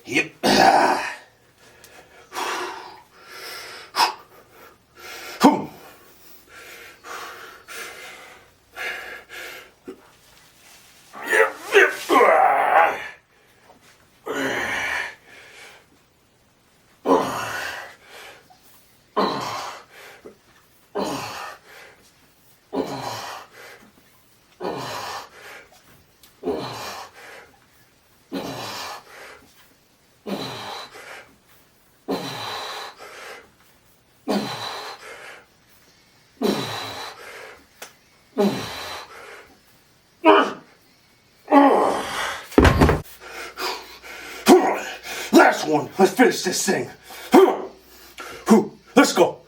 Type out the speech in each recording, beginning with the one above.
Yep. Last one. Let's finish this thing. Let's go.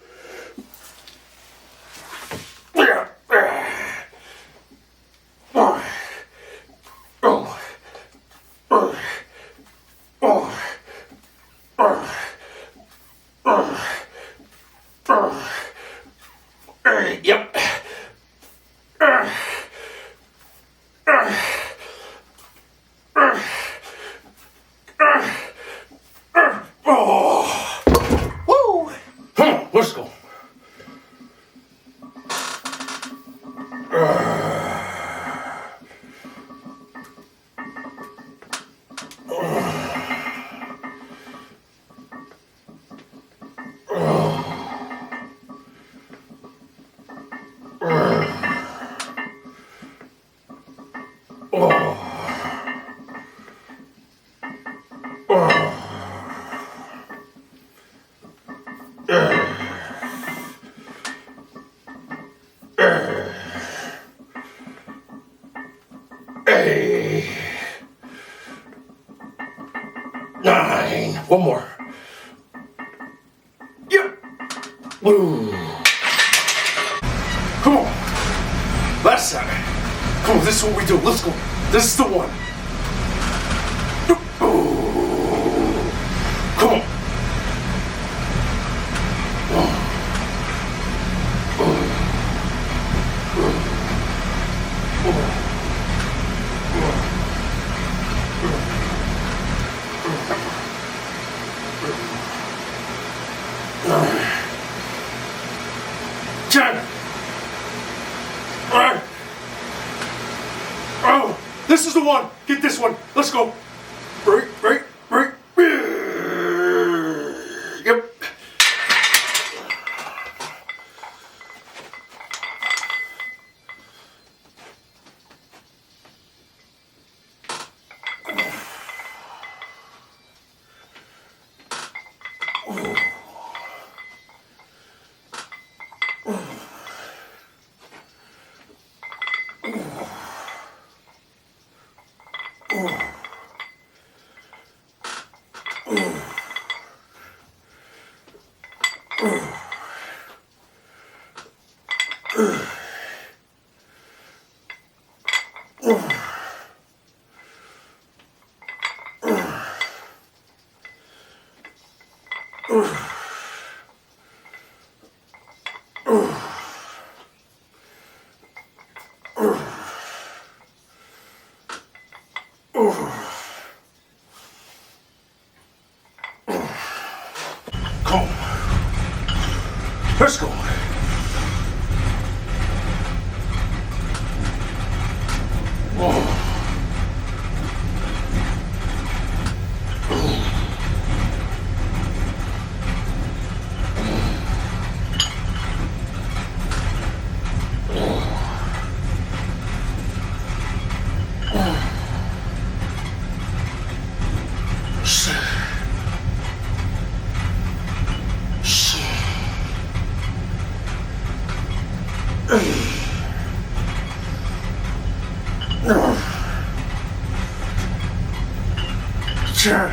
Yep. Woo! Let's go. Hey. 9. One more. Yep. Woo. Come on. Last time. Come on, this is what we do. Let's go. This is the one. Come on. China. All right. Oh, this is the one. Get this one. Let's go. Right. Yep. Come on. Let's go. Sure.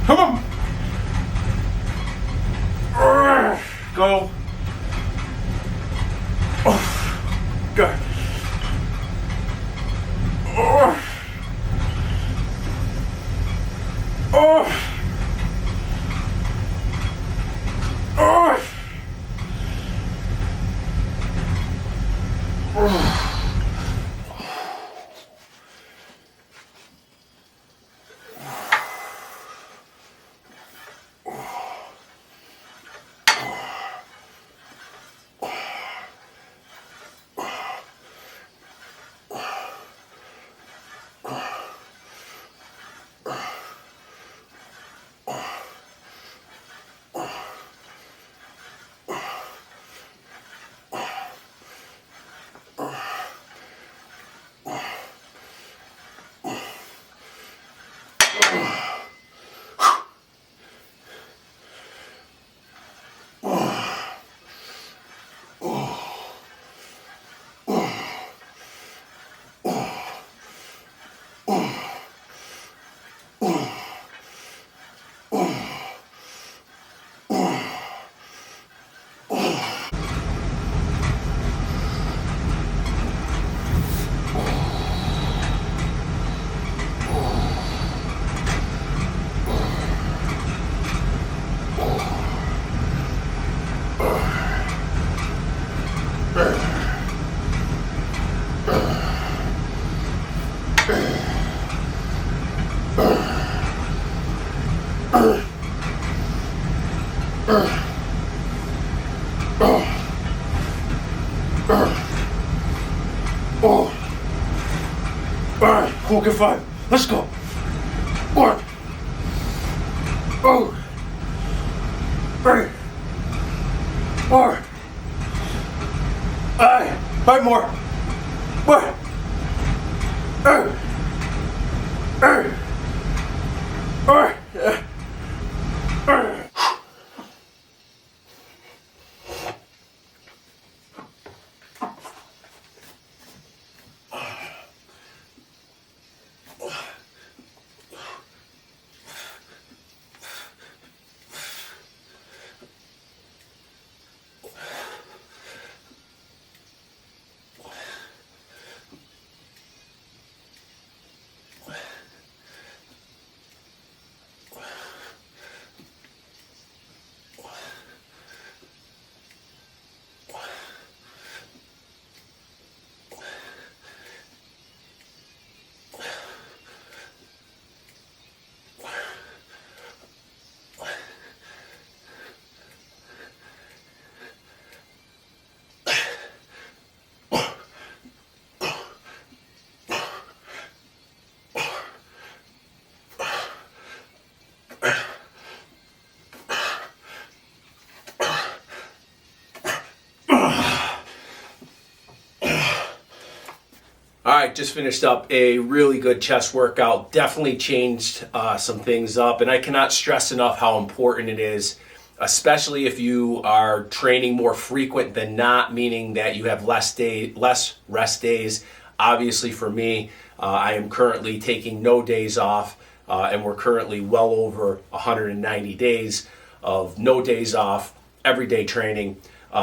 Come on. Go. Go. Oh. Alright, cool, get 5. Let's go. 1. Oh. 3. 4. Alright, 5 more. 1. 2. All right, just finished up a really good chest workout. Definitely changed some things up, and I cannot stress enough how important it is, especially if you are training more frequent than not, meaning that you have less rest days. Obviously, for me, I am currently taking no days off, and we're currently well over 190 days of no days off, everyday training.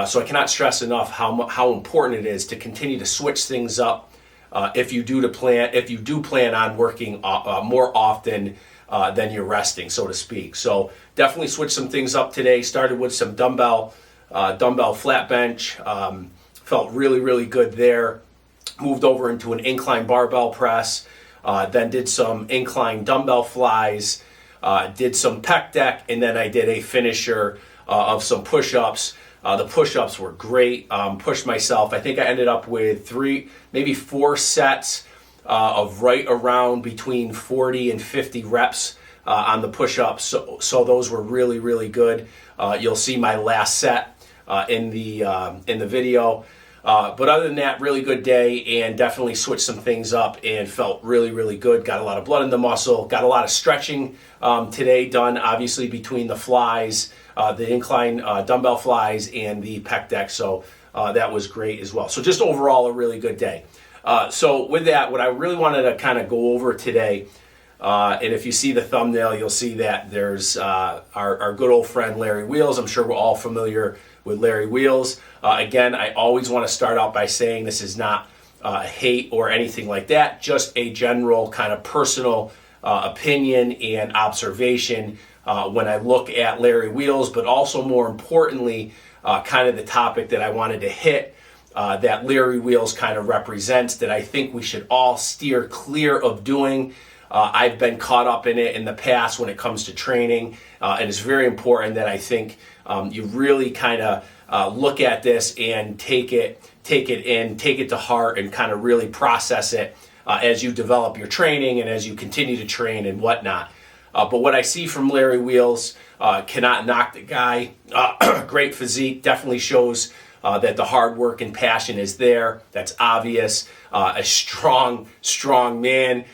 So I cannot stress enough how important it is to continue to switch things up. If you do plan on working more often than you're resting, so to speak. So definitely switch some things up today. Started with some dumbbell flat bench. Felt really good there. Moved over into an incline barbell press. Then did some incline dumbbell flies. Did some pec deck, and then I did a finisher of some push-ups. The push-ups were great. Pushed myself. I think I ended up with 3, maybe 4 sets of right around between 40 and 50 reps on the push-ups. So those were really good. You'll see my last set in the video. But other than that, really good day, and definitely switched some things up and felt really good. Got a lot of blood in the muscle. Got a lot of stretching today done, obviously, between the flies, the incline dumbbell flies, and the pec deck. So that was great as well. So just overall, a really good day. So with that, what I really wanted to kind of go over today, and if you see the thumbnail, you'll see that there's our good old friend Larry Wheels. I'm sure we're all familiar with Larry Wheels. Again, I always want to start out by saying this is not hate or anything like that, just a general kind of personal opinion and observation when I look at Larry Wheels, but also more importantly, kind of the topic that I wanted to hit that Larry Wheels kind of represents, that I think we should all steer clear of doing. I've been caught up in it in the past when it comes to training, and it's very important that I think you really kind of look at this and take it to heart, and kind of really process it as you develop your training and as you continue to train and whatnot. But what I see from Larry Wheels, cannot knock the guy. Great physique, definitely shows that the hard work and passion is there. That's obvious. A strong man,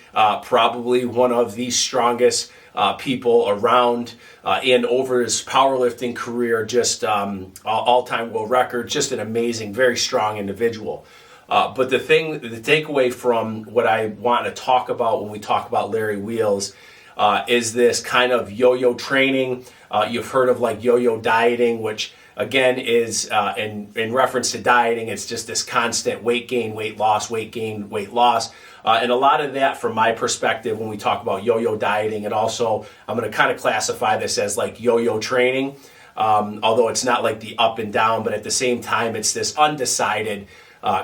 probably one of the strongest people around, and over his powerlifting career, just all-time world record, just an amazing, very strong individual. But the takeaway from what I want to talk about when we talk about Larry Wheels is this kind of yo-yo training. You've heard of like yo-yo dieting, which again is in reference to dieting, it's just this constant weight gain, weight loss, weight gain, weight loss. And a lot of that, from my perspective, when we talk about yo-yo dieting, and also I'm going to kind of classify this as like yo-yo training, although it's not like the up and down, but at the same time, it's this undecided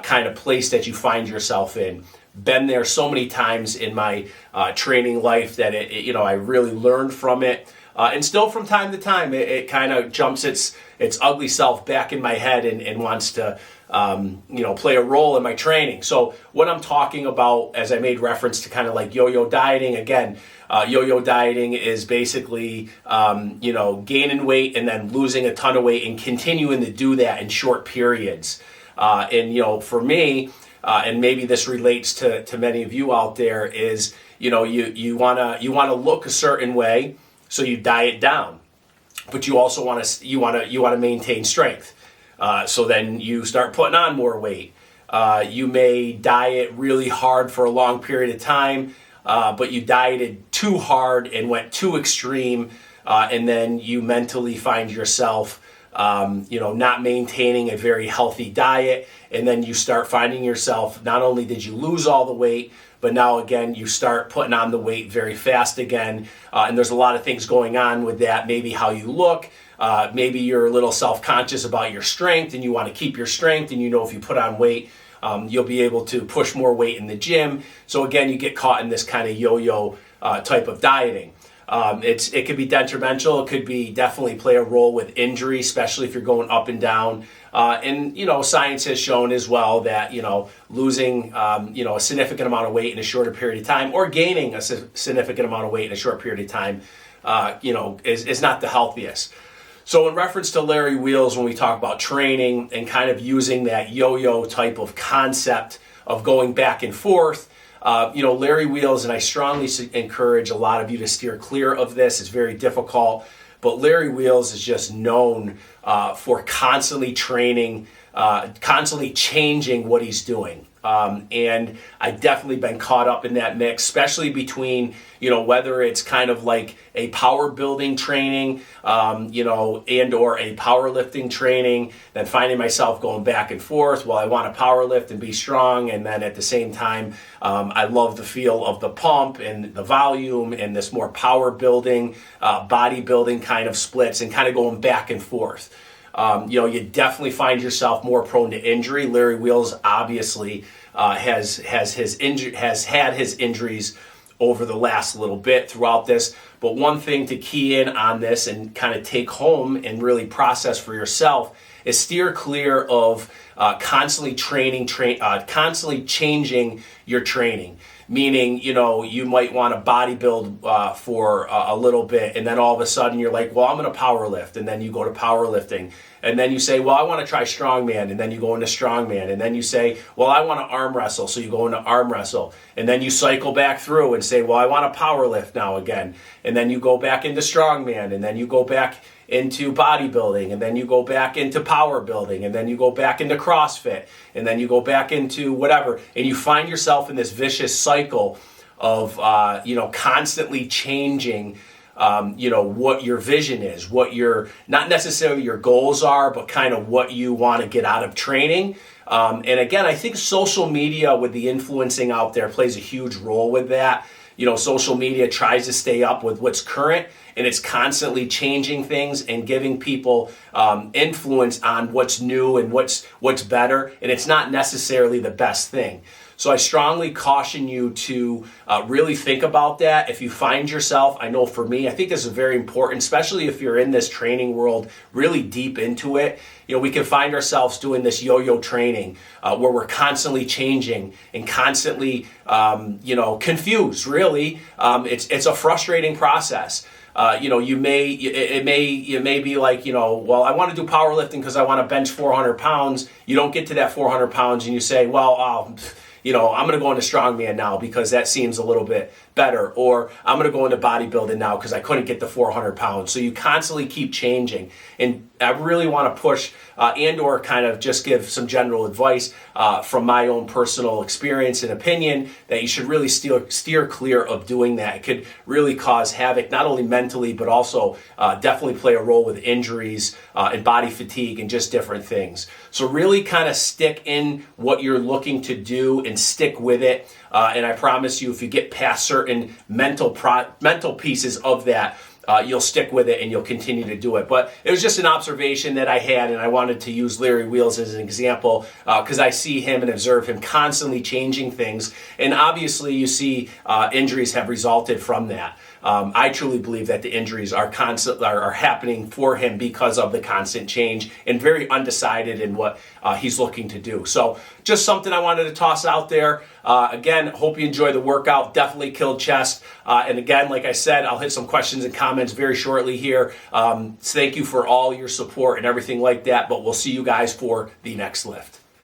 kind of place that you find yourself in. Been there so many times in my training life that I really learned from it. And still from time to time, it kind of jumps its ugly self back in my head and wants to play a role in my training. So what I'm talking about, as I made reference to kind of like yo-yo dieting, again, yo-yo dieting is basically, gaining weight and then losing a ton of weight and continuing to do that in short periods. For me, and maybe this relates to many of you out there, is, you want to look a certain way, so you diet down, but you also want to maintain strength. So then you start putting on more weight. You may diet really hard for a long period of time, but you dieted too hard and went too extreme, and then you mentally find yourself, not maintaining a very healthy diet, and then you start finding yourself, not only did you lose all the weight, but now again you start putting on the weight very fast again, and there's a lot of things going on with that. Maybe how you look. Maybe you're a little self-conscious about your strength and you want to keep your strength, and if you put on weight, you'll be able to push more weight in the gym. So again, you get caught in this kind of yo-yo type of dieting. It could be detrimental. It could be definitely play a role with injury, especially if you're going up and down. Science has shown as well that, losing, a significant amount of weight in a shorter period of time, or gaining a significant amount of weight in a short period of time, is not the healthiest. So in reference to Larry Wheels, when we talk about training and kind of using that yo-yo type of concept of going back and forth, Larry Wheels, and I strongly encourage a lot of you to steer clear of this. It's very difficult, but Larry Wheels is just known for constantly training, constantly changing what he's doing. And I've definitely been caught up in that mix, especially between, whether it's kind of like a power building training, and or a powerlifting training, then finding myself going back and forth. Well, I want to power lift and be strong. And then at the same time, I love the feel of the pump and the volume and this more power building, bodybuilding kind of splits, and kind of going back and forth. You definitely find yourself more prone to injury. Larry Wheels obviously has had his injuries over the last little bit throughout this. But one thing to key in on this and kind of take home and really process for yourself is steer clear of constantly constantly changing your training. Meaning, you might want to bodybuild for a little bit, and then all of a sudden you're like, well, I'm going to power lift, and then you go to powerlifting, and then you say, well, I want to try strongman, and then you go into strongman, and then you say, well, I want to arm wrestle, so you go into arm wrestle, and then you cycle back through and say, well, I want to power lift now again, and then you go back into strongman, and then you go back into bodybuilding, and then you go back into power building, and then you go back into CrossFit, and then you go back into whatever, and you find yourself in this vicious cycle of constantly changing what your vision is, what your, not necessarily your goals are, but kind of what you want to get out of training. And again, I think social media with the influencing out there plays a huge role with that. Social media tries to stay up with what's current, and it's constantly changing things and giving people influence on what's new and what's better, and it's not necessarily the best thing. So I strongly caution you to really think about that. If you find yourself, I know for me, I think this is very important, especially if you're in this training world, really deep into it. We can find ourselves doing this yo-yo training where we're constantly changing and constantly, confused, really. It's a frustrating process. You may be like, well, I want to do powerlifting because I want to bench 400 pounds. You don't get to that 400 pounds and you say, well, I'm going to go into strongman now because that seems a little bit better. Or I'm going to go into bodybuilding now because I couldn't get the 400 pounds. So you constantly keep changing. And I really want to push and or kind of just give some general advice from my own personal experience and opinion that you should really steer clear of doing that. It could really cause havoc, not only mentally, but also definitely play a role with injuries and body fatigue and just different things. So really kind of stick in what you're looking to do and stick with it. And I promise you, if you get past certain mental pieces of that, you'll stick with it and you'll continue to do it. But it was just an observation that I had, and I wanted to use Larry Wheels as an example because I see him and observe him constantly changing things. And obviously you see injuries have resulted from that. I truly believe that the injuries are happening for him because of the constant change and very undecided in what he's looking to do. So just something I wanted to toss out there. Again, hope you enjoy the workout. Definitely killed chest. And again, like I said, I'll hit some questions and comments very shortly here. Thank you for all your support and everything like that. But we'll see you guys for the next lift.